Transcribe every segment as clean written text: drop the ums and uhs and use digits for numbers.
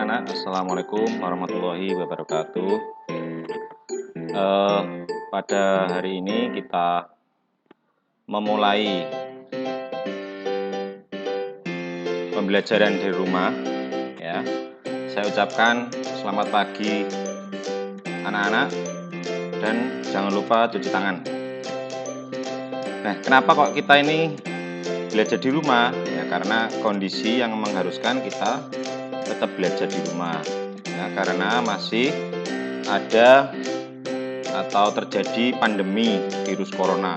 anak-anak, Assalamualaikum warahmatullahi wabarakatuh. Pada hari ini kita memulai pembelajaran di rumah. Ya, saya ucapkan selamat pagi anak-anak dan jangan lupa cuci tangan. Nah, kenapa kok kita ini belajar di rumah? Ya, karena kondisi yang mengharuskan kita tetap belajar di rumah. Ya, karena masih ada atau terjadi pandemi virus corona.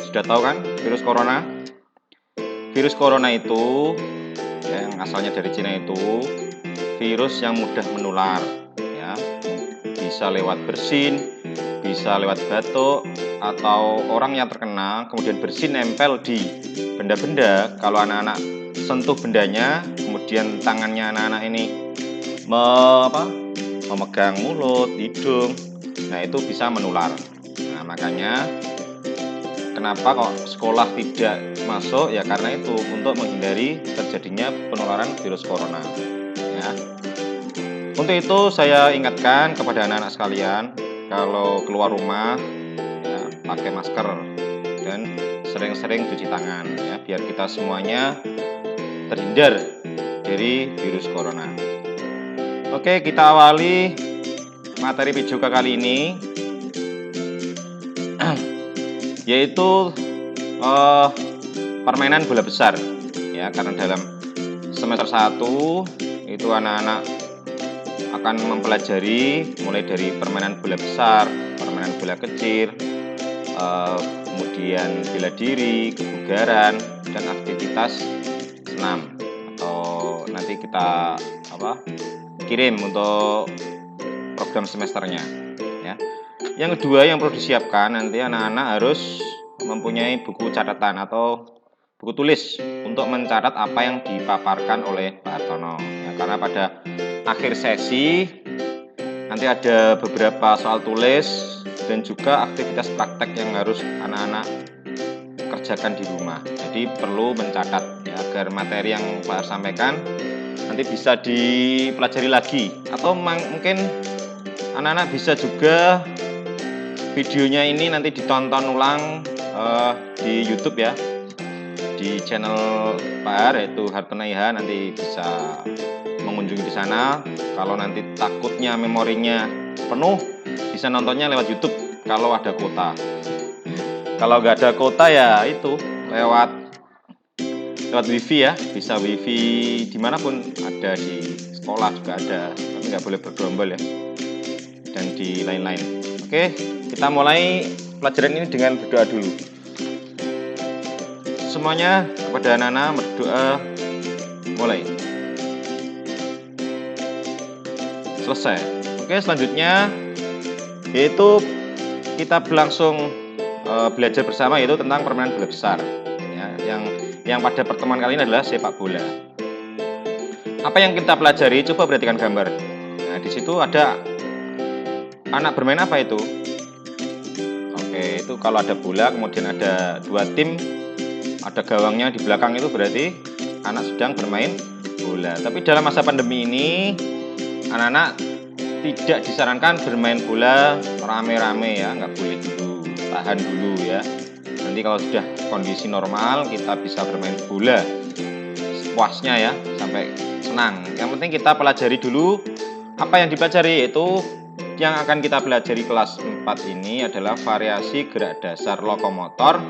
Sudah tahu kan virus corona? Virus corona itu ya, yang asalnya dari Cina itu virus yang mudah menular. Ya, bisa lewat bersin, bisa lewat batuk, atau orang yang terkena kemudian bersin nempel di benda-benda. Kalau anak-anak sentuh bendanya, kemudian tangannya anak-anak ini memegang mulut, hidung, nah itu bisa menular. Nah, makanya kenapa kok sekolah tidak masuk? Ya karena itu, untuk menghindari terjadinya penularan virus corona. Ya. Untuk itu saya ingatkan kepada anak-anak sekalian, kalau keluar rumah ya, pakai masker dan sering-sering cuci tangan ya, biar kita semuanya terhindar dari virus corona. Oke, kita awali materi PJOK kali ini, yaitu permainan bola besar. Ya, karena dalam semester 1 itu anak-anak akan mempelajari mulai dari permainan bola besar, permainan bola kecil, kemudian bela diri, kebugaran, dan aktivitas senam. Atau nanti kita kirim untuk program semesternya. Ya. Yang kedua yang perlu disiapkan, nanti anak-anak harus mempunyai buku catatan atau buku tulis untuk mencatat apa yang dipaparkan oleh Pak Hartono. Ya, karena pada akhir sesi nanti ada beberapa soal tulis dan juga aktivitas praktek yang harus anak-anak kerjakan di rumah. Jadi perlu mencatat ya, agar materi yang Pak Har sampaikan nanti bisa dipelajari lagi, atau mungkin anak-anak bisa juga videonya ini nanti ditonton ulang di YouTube ya, di channel Pak Har, yaitu Hartono IH. Nanti bisa mengunjungi di sana. Kalau nanti takutnya memorinya penuh, bisa nontonnya lewat YouTube kalau ada kuota. Kalau nggak ada kuota ya itu lewat wifi ya, bisa wifi dimanapun ada, di sekolah juga ada, tapi nggak boleh bergerombol ya, dan di lain-lain. Oke, kita mulai pelajaran ini dengan berdoa dulu. Semuanya kepada anak-anak berdoa, mulai. Selesai. Oke, selanjutnya yaitu kita berlangsung belajar bersama, yaitu tentang permainan bola besar ya, yang pada pertemuan kali ini adalah sepak bola. Apa yang kita pelajari? Coba perhatikan gambar. Nah, di situ ada anak bermain apa itu? Oke, itu kalau ada bola, kemudian ada dua tim, ada gawangnya di belakang, itu berarti anak sedang bermain bola. Tapi dalam masa pandemi ini, anak-anak tidak disarankan bermain bola rame-rame ya, nggak boleh dulu, tahan dulu ya. Nanti kalau sudah kondisi normal, kita bisa bermain bola sepuasnya ya, sampai senang. Yang penting kita pelajari dulu apa yang dipelajari, yaitu yang akan kita pelajari kelas 4 ini adalah variasi gerak dasar lokomotor,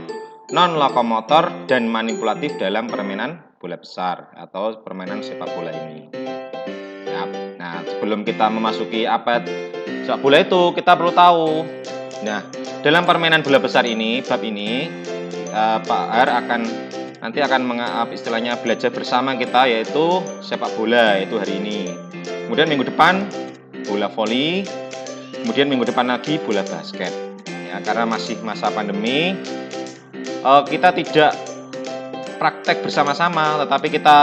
non-lokomotor, dan manipulatif dalam permainan bola besar atau permainan sepak bola ini. Ya, nah, sebelum kita memasuki apa sepak bola itu, kita perlu tahu. Nah, dalam permainan bola besar ini, bab ini, Pak Har nanti akan istilahnya belajar bersama kita, yaitu sepak bola, yaitu hari ini. Kemudian minggu depan bola voli, kemudian minggu depan lagi bola basket. Ya, karena masih masa pandemi, kita tidak praktek bersama-sama, tetapi kita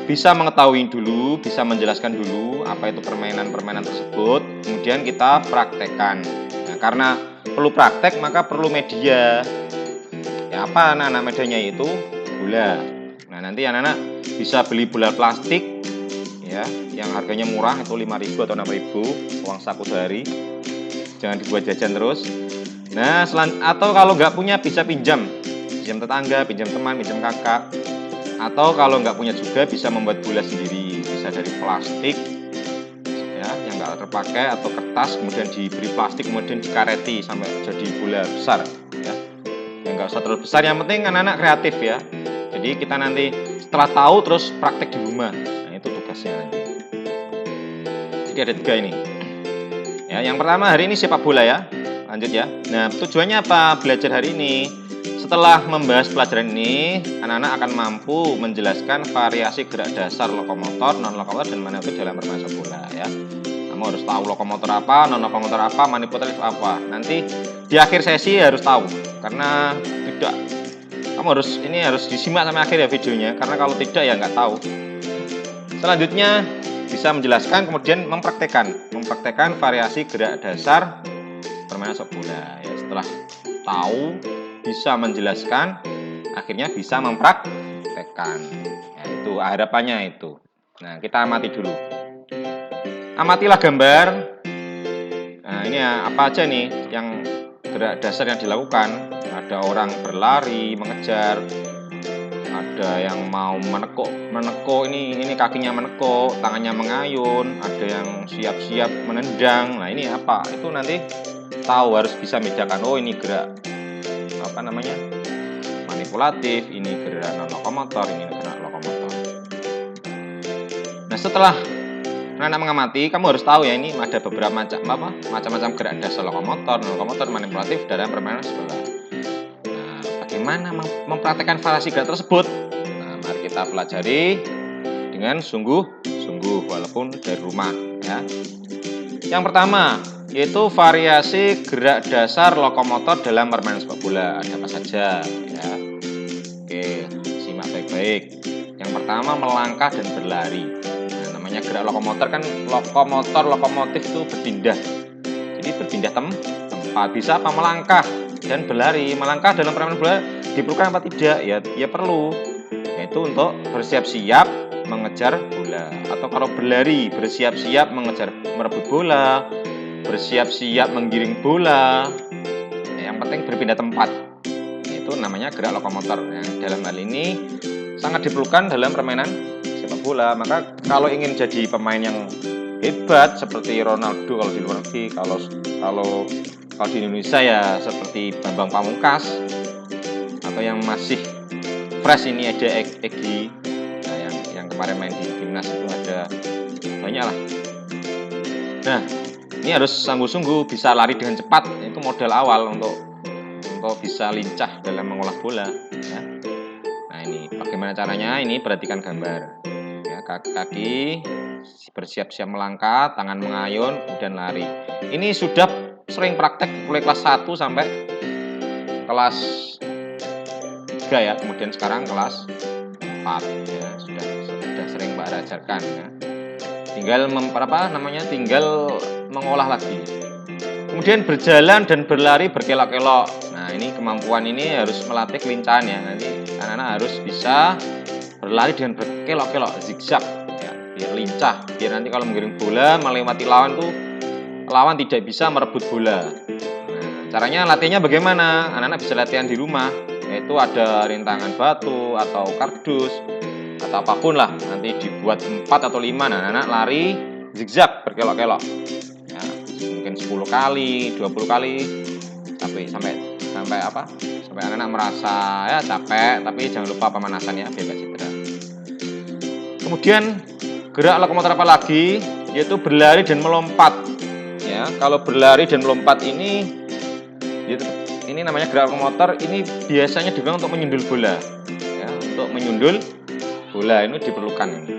bisa mengetahui dulu, bisa menjelaskan dulu apa itu permainan-permainan tersebut, kemudian kita praktekkan. Nah, karena perlu praktek, maka perlu media. Ya, apa anak-anak medianya itu? Bola. Nah, nanti anak-anak bisa beli bola plastik yang harganya murah itu 5.000 atau 6.000 uang saku sehari. Jangan dibuat jajan terus. Nah, atau kalau nggak punya bisa pinjam tetangga, pinjam teman, pinjam kakak. Atau kalau nggak punya juga bisa membuat bola sendiri, bisa dari plastik ya yang nggak terpakai atau kertas, kemudian diberi plastik, kemudian dikareti sampai jadi bola besar ya. Yang nggak usah terlalu besar, yang penting anak-anak kreatif ya. Jadi kita nanti setelah tahu terus praktek di rumah. Nah, itu tugasnya nanti. Jadi ada 3 ini. Ya, yang pertama hari ini sepak bola ya. Lanjut ya. Nah, tujuannya apa belajar hari ini? Setelah membahas pelajaran ini, anak-anak akan mampu menjelaskan variasi gerak dasar lokomotor, non-lokomotor, dan manipulatif dalam bermain sepak bola ya. Kamu harus tahu lokomotor apa, non-lokomotor apa, manipulatif apa. Nanti di akhir sesi harus tahu. Karena tidak, kamu harus disimak sampai akhir ya videonya. Karena kalau tidak ya nggak tahu. Selanjutnya bisa menjelaskan, kemudian mempraktekkan variasi gerak dasar permainan sepak bola ya. Setelah tahu, bisa menjelaskan, akhirnya bisa mempraktekkan ya, itu harapannya itu. Nah, kita amati dulu, amatilah gambar. Nah, ini ya, apa aja nih yang gerak dasar yang dilakukan. Ada orang berlari mengejar, ada yang mau menekuk ini kakinya menekuk, tangannya mengayun, ada yang siap-siap menendang. Nah, ini apa? Itu nanti tahu, harus bisa bedakan. Oh, ini gerak apa namanya? Manipulatif, ini gerak non lokomotor, ini gerak lokomotor. Nah, setelah anak mengamati, kamu harus tahu ya, ini ada beberapa macam-macam gerak dasar lokomotor, non lokomotor, manipulatif dalam permainan sepak bola. Bagaimana mempraktekkan variasi gerak tersebut? Nah, mari kita pelajari dengan sungguh-sungguh walaupun dari rumah ya. Yang pertama yaitu variasi gerak dasar lokomotor dalam permainan sepak bola. Ada apa saja ya? Oke, simak baik-baik. Yang pertama melangkah dan berlari. Nah, namanya gerak lokomotor kan lokomotif itu berpindah. Jadi berpindah tempat. Bisa apa? Melangkah dan berlari. Melangkah dalam permainan bola diperlukan apa tidak? Ya perlu. Yaitu untuk bersiap-siap mengejar bola. Atau kalau berlari, bersiap-siap merebut bola, bersiap-siap menggiring bola. Yang penting berpindah tempat. Itu namanya gerak lokomotor. Nah, dalam hal ini sangat diperlukan dalam permainan sepak bola. Maka kalau ingin jadi pemain yang hebat seperti Ronaldo kalau di luar negeri, kalau di Indonesia ya seperti Bambang Pamungkas, atau yang masih fresh ini ada Egy, nah, yang kemarin main di timnas itu ada banyak lah. Nah, ini harus sungguh-sungguh bisa lari dengan cepat, itu modal awal untuk bisa lincah dalam mengolah bola ya. Nah, ini bagaimana caranya? Ini perhatikan gambar ya, kaki bersiap-siap melangkah, tangan mengayun, kemudian lari. Ini sudah sering praktek mulai kelas 1 sampai kelas 3 ya, kemudian sekarang kelas 4 ya, sudah sering Mbak ajarkan ya. Tinggal tinggal mengolah lagi. Kemudian berjalan dan berlari berkelok-kelok. Nah, ini kemampuan ini harus melatih kelincahan ya. Nanti anak-anak harus bisa berlari dengan berkelok-kelok, zigzag ya, biar lincah, biar nanti kalau menggiring bola melewati lawan tidak bisa merebut bola. Nah, caranya latihannya bagaimana? Anak-anak bisa latihan di rumah, yaitu ada rintangan batu atau kardus atau apapun lah, nanti dibuat 4 atau 5. Nah, anak-anak lari zigzag berkelok-kelok ya, mungkin 10 kali, 20 kali sampai anak-anak merasa ya capek, tapi jangan lupa pemanasannya biar gak cedera. Kemudian gerak lokomotor apa lagi? Yaitu berlari dan melompat ya. Kalau berlari dan melompat ini namanya gerak lokomotor. Ini biasanya digunakan untuk menyundul bola ya, untuk menyundul bola ini diperlukan ini.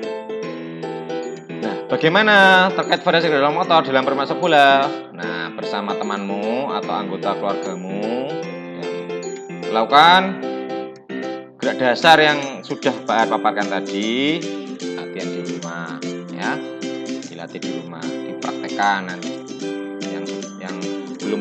Nah, bagaimana terkait variasi gerak lokomotor dalam permainan sepak bola? Nah, bersama temanmu atau anggota keluargamu ya, lakukan gerak dasar yang sudah Pak paparkan tadi. Latihan di rumah ya, dilatih di rumah, dipraktekkan nanti